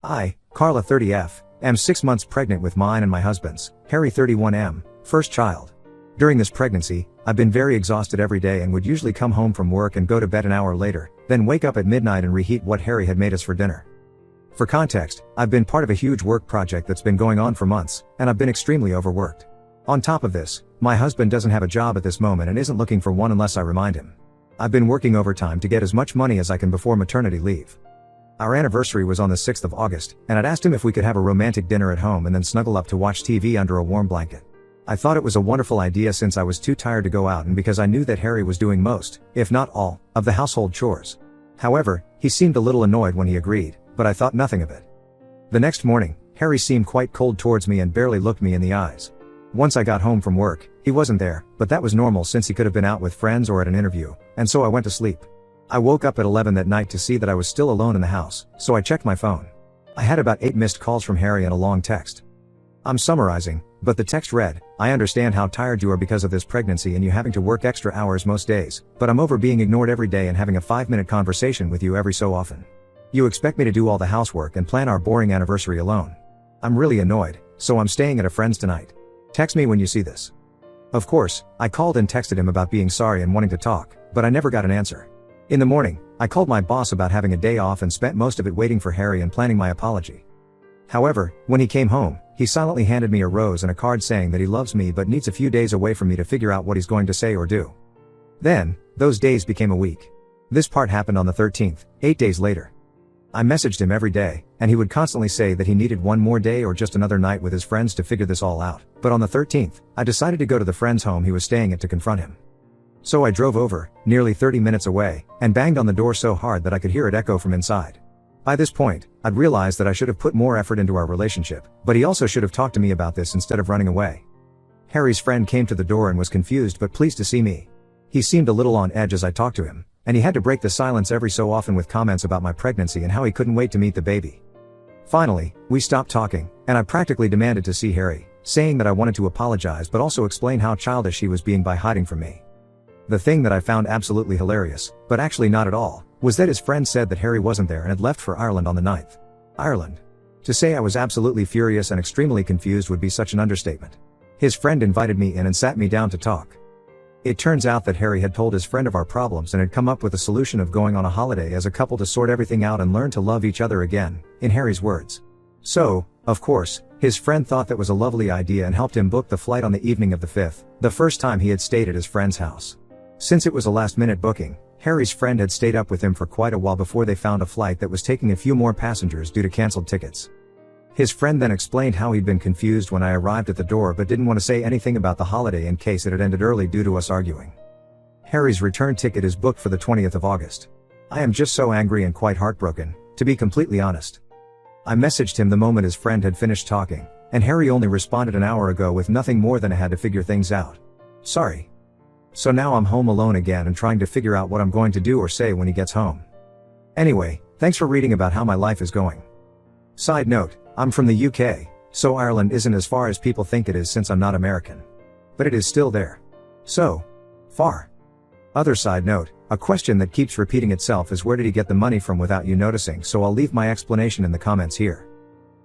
I, Carla 30F, am 6 months pregnant with mine and my husband's, Harry 31M, first child. During this pregnancy, I've been very exhausted every day and would usually come home from work and go to bed an hour later, then wake up at midnight and reheat what Harry had made us for dinner. For context, I've been part of a huge work project that's been going on for months, and I've been extremely overworked. On top of this, my husband doesn't have a job at this moment and isn't looking for one unless I remind him. I've been working overtime to get as much money as I can before maternity leave. Our anniversary was on the 6th of August, and I'd asked him if we could have a romantic dinner at home and then snuggle up to watch TV under a warm blanket. I thought it was a wonderful idea since I was too tired to go out and because I knew that Harry was doing most, if not all, of the household chores. However, he seemed a little annoyed when he agreed, but I thought nothing of it. The next morning, Harry seemed quite cold towards me and barely looked me in the eyes. Once I got home from work, he wasn't there, but that was normal since he could have been out with friends or at an interview, and so I went to sleep. I woke up at 11 that night to see that I was still alone in the house, so I checked my phone. I had about 8 missed calls from Harry and a long text. I'm summarizing, but the text read, "I understand how tired you are because of this pregnancy and you having to work extra hours most days, but I'm over being ignored every day and having a 5-minute conversation with you every so often. You expect me to do all the housework and plan our boring anniversary alone. I'm really annoyed, so I'm staying at a friend's tonight. Text me when you see this." Of course, I called and texted him about being sorry and wanting to talk, but I never got an answer. In the morning, I called my boss about having a day off and spent most of it waiting for Harry and planning my apology. However, when he came home, he silently handed me a rose and a card saying that he loves me but needs a few days away from me to figure out what he's going to say or do. Then, those days became a week. This part happened on the 13th, 8 days later. I messaged him every day, and he would constantly say that he needed one more day or just another night with his friends to figure this all out, but on the 13th, I decided to go to the friend's home he was staying at to confront him. So I drove over, nearly 30 minutes away, and banged on the door so hard that I could hear it echo from inside. By this point, I'd realized that I should have put more effort into our relationship, but he also should have talked to me about this instead of running away. Harry's friend came to the door and was confused but pleased to see me. He seemed a little on edge as I talked to him, and he had to break the silence every so often with comments about my pregnancy and how he couldn't wait to meet the baby. Finally, we stopped talking, and I practically demanded to see Harry, saying that I wanted to apologize but also explain how childish he was being by hiding from me. The thing that I found absolutely hilarious, but actually not at all, was that his friend said that Harry wasn't there and had left for Ireland on the 9th. Ireland. To say I was absolutely furious and extremely confused would be such an understatement. His friend invited me in and sat me down to talk. It turns out that Harry had told his friend of our problems and had come up with a solution of going on a holiday as a couple to sort everything out and learn to love each other again, in Harry's words. So, of course, his friend thought that was a lovely idea and helped him book the flight on the evening of the 5th, the first time he had stayed at his friend's house. Since it was a last-minute booking, Harry's friend had stayed up with him for quite a while before they found a flight that was taking a few more passengers due to cancelled tickets. His friend then explained how he'd been confused when I arrived at the door but didn't want to say anything about the holiday in case it had ended early due to us arguing. Harry's return ticket is booked for the 20th of August. I am just so angry and quite heartbroken, to be completely honest. I messaged him the moment his friend had finished talking, and Harry only responded an hour ago with nothing more than I had to figure things out. Sorry. So now I'm home alone again and trying to figure out what I'm going to do or say when he gets home. Anyway, thanks for reading about how my life is going. Side note, I'm from the UK, so Ireland isn't as far as people think it is since I'm not American. But it is still there. So far. Other side note, a question that keeps repeating itself is where did he get the money from without you noticing, so I'll leave my explanation in the comments here.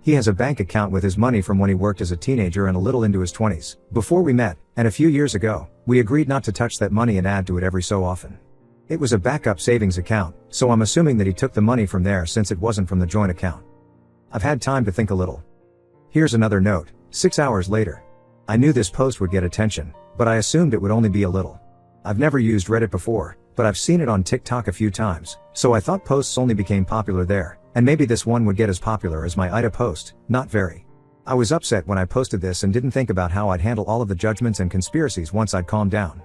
He has a bank account with his money from when he worked as a teenager and a little into his 20s, before we met, and a few years ago, we agreed not to touch that money and add to it every so often. It was a backup savings account, so I'm assuming that he took the money from there since it wasn't from the joint account. I've had time to think a little. Here's another note, 6 hours later. I knew this post would get attention, but I assumed it would only be a little. I've never used Reddit before, but I've seen it on TikTok a few times, so I thought posts only became popular there, and maybe this one would get as popular as my Ida post, not very. I was upset when I posted this and didn't think about how I'd handle all of the judgments and conspiracies once I'd calmed down.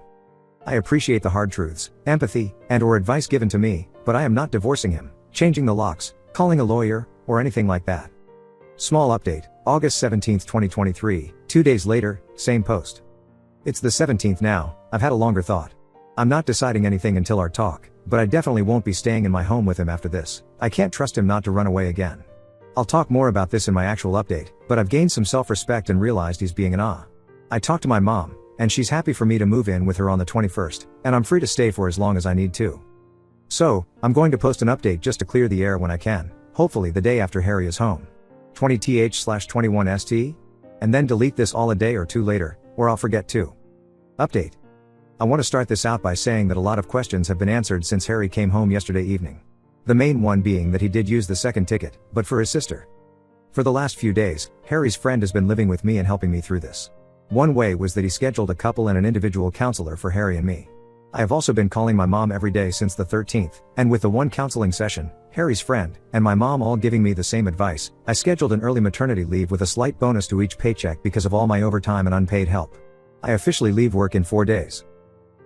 I appreciate the hard truths, empathy, and/or advice given to me, but I am not divorcing him, changing the locks, calling a lawyer, or anything like that. Small update, August 17, 2023, 2 days later, same post. It's the 17th now, I've had a longer thought. I'm not deciding anything until our talk, but I definitely won't be staying in my home with him after this. I can't trust him not to run away again. I'll talk more about this in my actual update, but I've gained some self-respect and realized he's being an ah. I talked to my mom, and she's happy for me to move in with her on the 21st, and I'm free to stay for as long as I need to. So, I'm going to post an update just to clear the air when I can. Hopefully the day after Harry is home. 20th/21st? And then delete this all a day or two later, or I'll forget too. Update. I want to start this out by saying that a lot of questions have been answered since Harry came home yesterday evening. The main one being that he did use the second ticket, but for his sister. For the last few days, Harry's friend has been living with me and helping me through this. One way was that he scheduled a couple and an individual counselor for Harry and me. I have also been calling my mom every day since the 13th, and with the one counseling session, Harry's friend, and my mom all giving me the same advice, I scheduled an early maternity leave with a slight bonus to each paycheck because of all my overtime and unpaid help. I officially leave work in 4 days.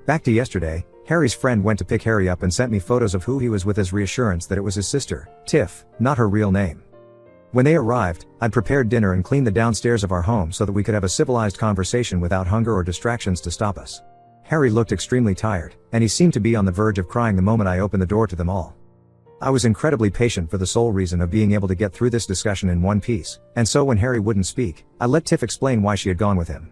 Back to yesterday, Harry's friend went to pick Harry up and sent me photos of who he was with as reassurance that it was his sister, Tiff, not her real name. When they arrived, I'd prepared dinner and cleaned the downstairs of our home so that we could have a civilized conversation without hunger or distractions to stop us. Harry looked extremely tired, and he seemed to be on the verge of crying the moment I opened the door to them all. I was incredibly patient for the sole reason of being able to get through this discussion in one piece, and so when Harry wouldn't speak, I let Tiff explain why she had gone with him.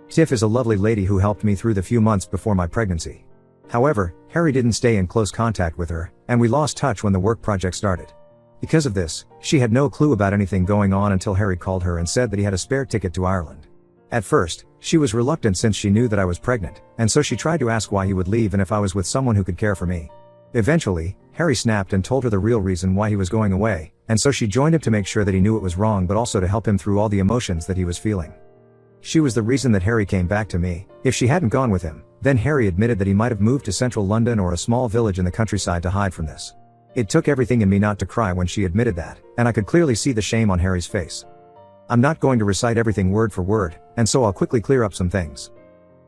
Tiff is a lovely lady who helped me through the few months before my pregnancy. However, Harry didn't stay in close contact with her, and we lost touch when the work project started. Because of this, she had no clue about anything going on until Harry called her and said that he had a spare ticket to Ireland. At first, she was reluctant since she knew that I was pregnant, and so she tried to ask why he would leave and if I was with someone who could care for me. Eventually, Harry snapped and told her the real reason why he was going away, and so she joined him to make sure that he knew it was wrong but also to help him through all the emotions that he was feeling. She was the reason that Harry came back to me. If she hadn't gone with him, then Harry admitted that he might have moved to central London or a small village in the countryside to hide from this. It took everything in me not to cry when she admitted that, and I could clearly see the shame on Harry's face. I'm not going to recite everything word for word, and so I'll quickly clear up some things.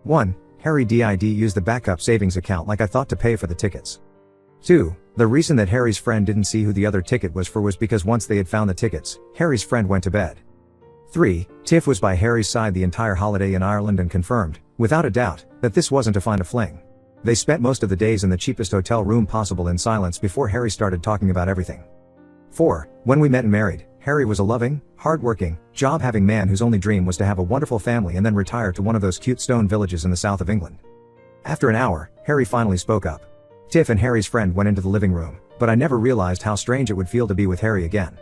1. Harry did use the backup savings account like I thought to pay for the tickets. 2. The reason that Harry's friend didn't see who the other ticket was for was because once they had found the tickets, Harry's friend went to bed. 3. Tiff was by Harry's side the entire holiday in Ireland and confirmed, without a doubt, that this wasn't to find a fling. They spent most of the days in the cheapest hotel room possible in silence before Harry started talking about everything. 4. When we met and married, Harry was a loving, hard-working, job-having man whose only dream was to have a wonderful family and then retire to one of those cute stone villages in the south of England. After an hour, Harry finally spoke up. Tiff and Harry's friend went into the living room, but I never realized how strange it would feel to be with Harry again.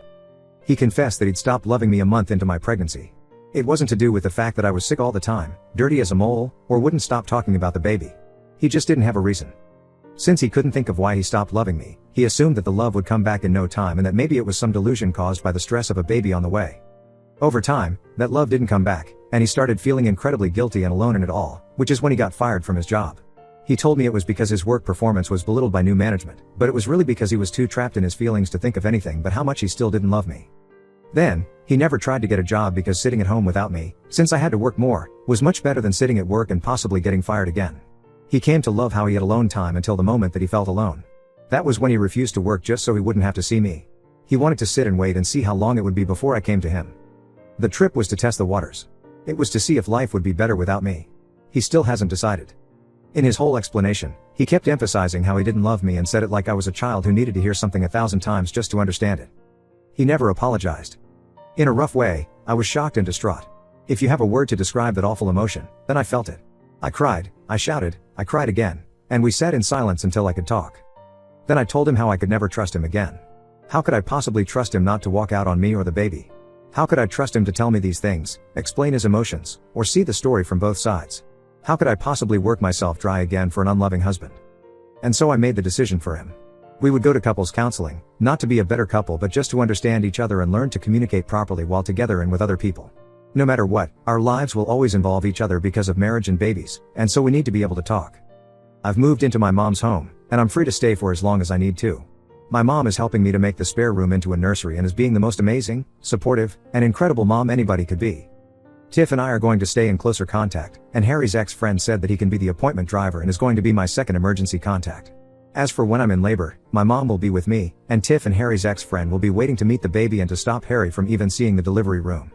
He confessed that he'd stopped loving me a month into my pregnancy. It wasn't to do with the fact that I was sick all the time, dirty as a mole, or wouldn't stop talking about the baby. He just didn't have a reason. Since he couldn't think of why he stopped loving me, he assumed that the love would come back in no time and that maybe it was some delusion caused by the stress of a baby on the way. Over time, that love didn't come back, and he started feeling incredibly guilty and alone in it all, which is when he got fired from his job. He told me it was because his work performance was belittled by new management, but it was really because he was too trapped in his feelings to think of anything but how much he still didn't love me. Then, he never tried to get a job because sitting at home without me, since I had to work more, was much better than sitting at work and possibly getting fired again. He came to love how he had alone time until the moment that he felt alone. That was when he refused to work just so he wouldn't have to see me. He wanted to sit and wait and see how long it would be before I came to him. The trip was to test the waters. It was to see if life would be better without me. He still hasn't decided. In his whole explanation, he kept emphasizing how he didn't love me and said it like I was a child who needed to hear something 1,000 times just to understand it. He never apologized. In a rough way, I was shocked and distraught. If you have a word to describe that awful emotion, then I felt it. I cried, I shouted, I cried again, and we sat in silence until I could talk. Then I told him how I could never trust him again. How could I possibly trust him not to walk out on me or the baby? How could I trust him to tell me these things, explain his emotions, or see the story from both sides? How could I possibly work myself dry again for an unloving husband? And so I made the decision for him. We would go to couples counseling, not to be a better couple but just to understand each other and learn to communicate properly while together and with other people. No matter what, our lives will always involve each other because of marriage and babies, and so we need to be able to talk. I've moved into my mom's home, and I'm free to stay for as long as I need to. My mom is helping me to make the spare room into a nursery and is being the most amazing, supportive, and incredible mom anybody could be. Tiff and I are going to stay in closer contact, and Harry's ex-friend said that he can be the appointment driver and is going to be my second emergency contact. As for when I'm in labor, my mom will be with me, and Tiff and Harry's ex-friend will be waiting to meet the baby and to stop Harry from even seeing the delivery room.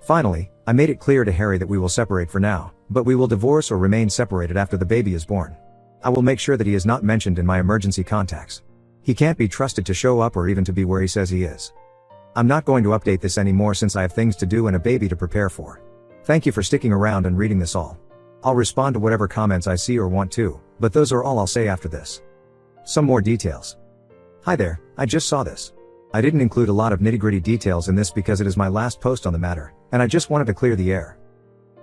Finally, I made it clear to Harry that we will separate for now, but we will divorce or remain separated after the baby is born. I will make sure that he is not mentioned in my emergency contacts. He can't be trusted to show up or even to be where he says he is. I'm not going to update this anymore since I have things to do and a baby to prepare for. Thank you for sticking around and reading this all. I'll respond to whatever comments I see or want to, but those are all I'll say after this. Some more details. Hi there, I just saw this. I didn't include a lot of nitty-gritty details in this because it is my last post on the matter, and I just wanted to clear the air.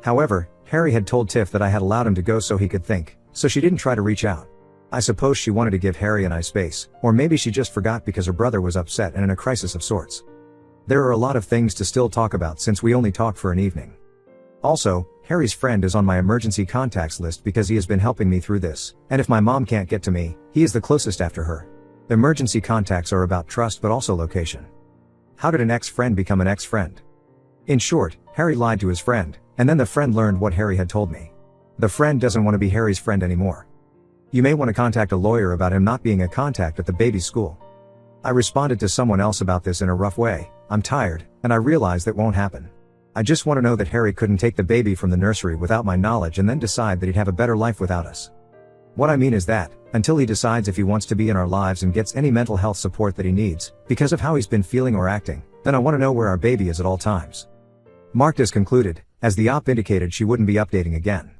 However, Harry had told Tiff that I had allowed him to go so he could think, so she didn't try to reach out. I suppose she wanted to give Harry and I space, or maybe she just forgot because her brother was upset and in a crisis of sorts. There are a lot of things to still talk about since we only talked for an evening. Also, Harry's friend is on my emergency contacts list because he has been helping me through this, and if my mom can't get to me, he is the closest after her. Emergency contacts are about trust but also location. How did an ex-friend become an ex-friend? In short, Harry lied to his friend, and then the friend learned what Harry had told me. The friend doesn't want to be Harry's friend anymore. You may want to contact a lawyer about him not being a contact at the baby's school. I responded to someone else about this in a rough way. I'm tired, and I realize that won't happen. I just want to know that Harry couldn't take the baby from the nursery without my knowledge and then decide that he'd have a better life without us. What I mean is that, until he decides if he wants to be in our lives and gets any mental health support that he needs, because of how he's been feeling or acting, then I want to know where our baby is at all times. Marked as concluded, as the op indicated she wouldn't be updating again.